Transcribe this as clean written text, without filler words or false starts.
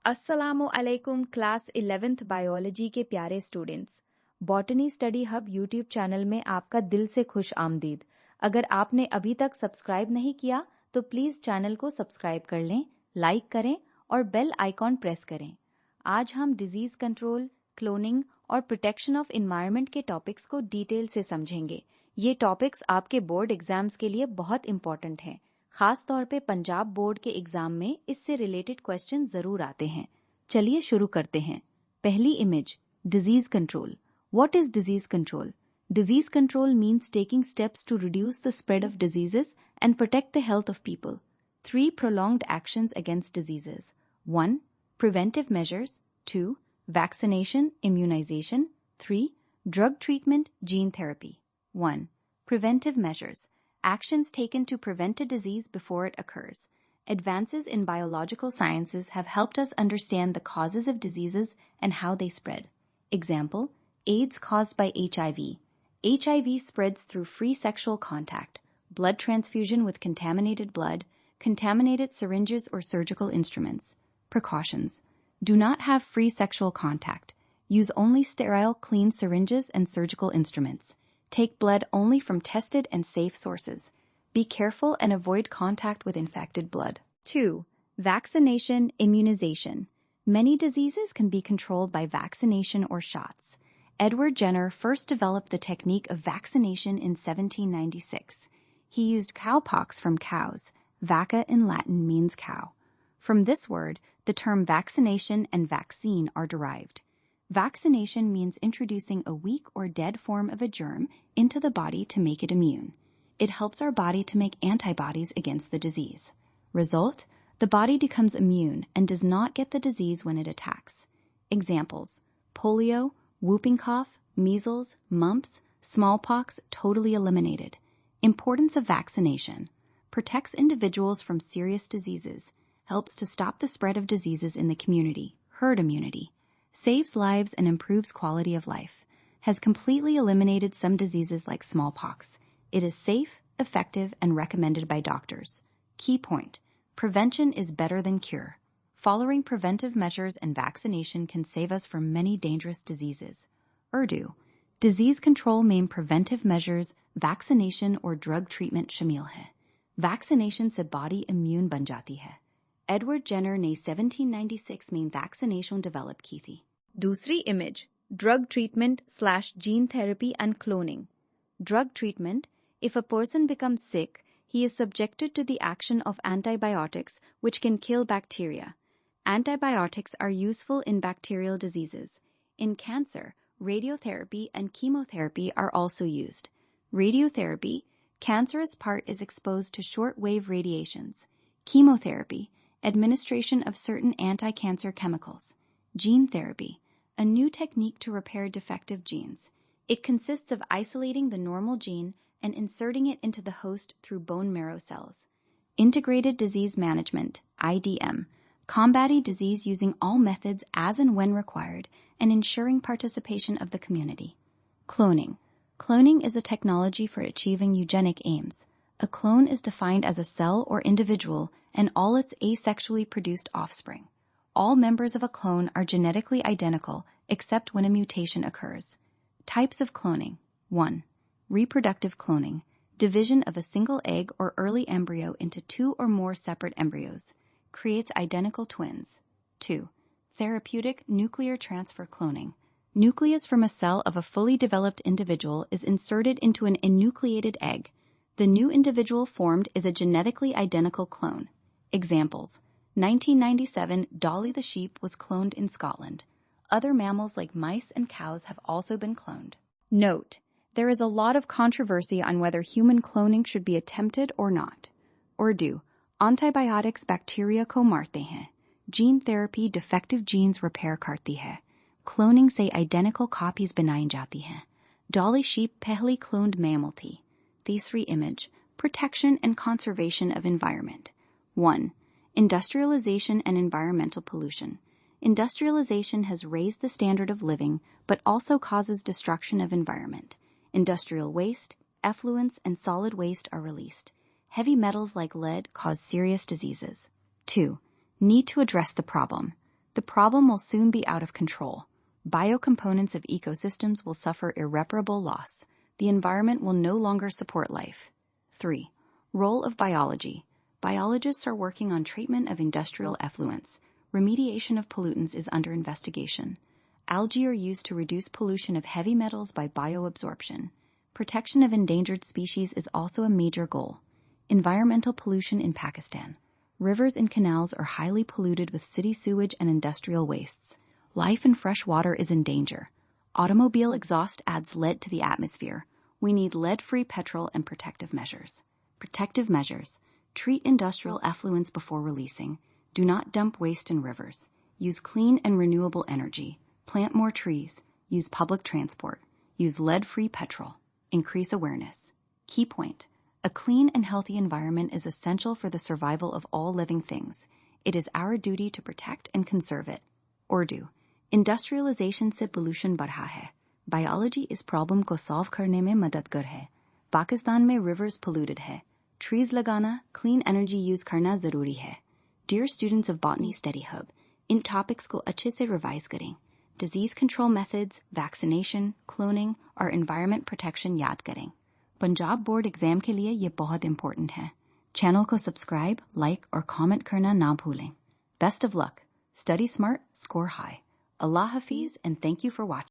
अस्सलामु अलैकुम class 11th biology के प्यारे students. Botany study hub YouTube channel में आपका दिल से खुश आमदीद। अगर आपने अभी तक सब्सक्राइब नहीं किया तो प्लीज़ चैनल को सब्सक्राइब कर लें, लाइक करें और बेल आइकॉन प्रेस करें। आज हम डिजीज़ कंट्रोल, क्लोनिंग और प्रोटेक्शन ऑफ इन्वायरमेंट के टॉपिक्स को डिटेल से समझेंगे। ये टॉपिक्स आपके बोर्ड एग्जाम्स के लिए बहुत इंपॉर्टेंट हैं। खास तौर पे पंजाब बोर्ड के एग्जाम में इससे रिलेटेड क्वेश्चन जरूर आते हैं। चलिए शुरू करते हैं। पहली image, disease control. What is disease control? Disease control means taking steps to reduce the spread of diseases and protect the health of people. 3 prolonged actions against diseases. 1. Preventive measures. 2. Vaccination, immunization. 3. Drug treatment, gene therapy. 1. Preventive measures. Actions taken to prevent a disease before it occurs. Advances in biological sciences have helped us understand the causes of diseases and how they spread. Example, AIDS caused by HIV. HIV spreads through free sexual contact, blood transfusion with contaminated blood, contaminated syringes or surgical instruments. Precautions. Do not have free sexual contact. Use only sterile, clean syringes and surgical instruments. Take blood only from tested and safe sources. Be careful and avoid contact with infected blood. 2. Vaccination, immunization. Many diseases can be controlled by vaccination or shots. Edward Jenner first developed the technique of vaccination in 1796. He used cowpox from cows. Vacca in Latin means cow. From this word, the term vaccination and vaccine are derived. Vaccination means introducing a weak or dead form of a germ into the body to make it immune. It helps our body to make antibodies against the disease. Result, the body becomes immune and does not get the disease when it attacks. Examples: polio, whooping cough, measles, mumps, smallpox totally eliminated. Importance of vaccination: protects individuals from serious diseases, helps to stop the spread of diseases in the community, herd immunity. Saves lives and improves quality of life, has completely eliminated some diseases like smallpox. It is safe, effective, and recommended by doctors. Key point: prevention is better than cure. Following preventive measures and vaccination can save us from many dangerous diseases. Urdu: disease control में preventive measures, vaccination or drug treatment शामिल है. Vaccination से body immune बन जाती है. Edward Jenner ने 1796 में vaccination develop की थी। दूसरी image, drug treatment / gene therapy and cloning. Drug treatment: if a person becomes sick, he is subjected to the action of antibiotics, which can kill bacteria. Antibiotics are useful in bacterial diseases. In cancer, radiotherapy and chemotherapy are also used. Radiotherapy: cancerous part is exposed to short-wave radiations. Chemotherapy: administration of certain anti-cancer chemicals. Gene therapy: a new technique to repair defective genes. It consists of isolating the normal gene and inserting it into the host through bone marrow cells. Integrated disease management, IDM: combating disease using all methods as and when required and ensuring participation of the community. Cloning: cloning is a technology for achieving eugenic aims. A clone is defined as a cell or individual and all its asexually produced offspring. All members of a clone are genetically identical except when a mutation occurs. Types of cloning: 1. Reproductive cloning: division of a single egg or early embryo into 2 or more separate embryos. Creates identical twins. 2. Therapeutic nuclear transfer cloning: nucleus from a cell of a fully developed individual is inserted into an enucleated egg. The new individual formed is a genetically identical clone. Examples: 1997, Dolly the sheep was cloned in Scotland. Other mammals like mice and cows have also been cloned. Note: there is a lot of controversy on whether human cloning should be attempted or not. Urdu: antibiotics bacteria ko marte hain. Gene therapy defective genes repair karti hai. Cloning से identical copies बनाई जाती हैं. Dolly sheep पहली cloned mammal थी. Third image, protection and conservation of environment. 1. Industrialization and environmental pollution. Industrialization has raised the standard of living, but also causes destruction of environment. Industrial waste, effluents, and solid waste are released. Heavy metals like lead cause serious diseases. 2. Need to address the problem. The problem will soon be out of control. Biocomponents of ecosystems will suffer irreparable loss. The environment will no longer support life. 3. Role of biology. Biologists are working on treatment of industrial effluents. Remediation of pollutants is under investigation. Algae are used to reduce pollution of heavy metals by bioabsorption. Protection of endangered species is also a major goal. Environmental pollution in Pakistan. Rivers and canals are highly polluted with city sewage and industrial wastes. Life in fresh water is in danger. Automobile exhaust adds lead to the atmosphere. We need lead-free petrol and protective measures. Protective measures. Treat industrial effluents before releasing. Do not dump waste in rivers. Use clean and renewable energy. Plant more trees. Use public transport. Use lead-free petrol. Increase awareness. Key point. A clean and healthy environment is essential for the survival of all living things. It is our duty to protect and conserve it. Urdu. Industrialization से pollution बढ़ा है. Biology इस problem को solve करने में मददगार है. पाकिस्तान में rivers polluted है. Trees लगाना, clean energy use करना जरूरी है. Dear students of Botany Study Hub, in topics को अच्छे से revise करें. Disease control methods, vaccination, cloning, और environment protection याद करें. Punjab Board exam के लिए ये बहुत important है. Channel को subscribe, like और comment करना ना भूलें. Best of luck. Study smart, score high. Allah Hafiz, and thank you for watching.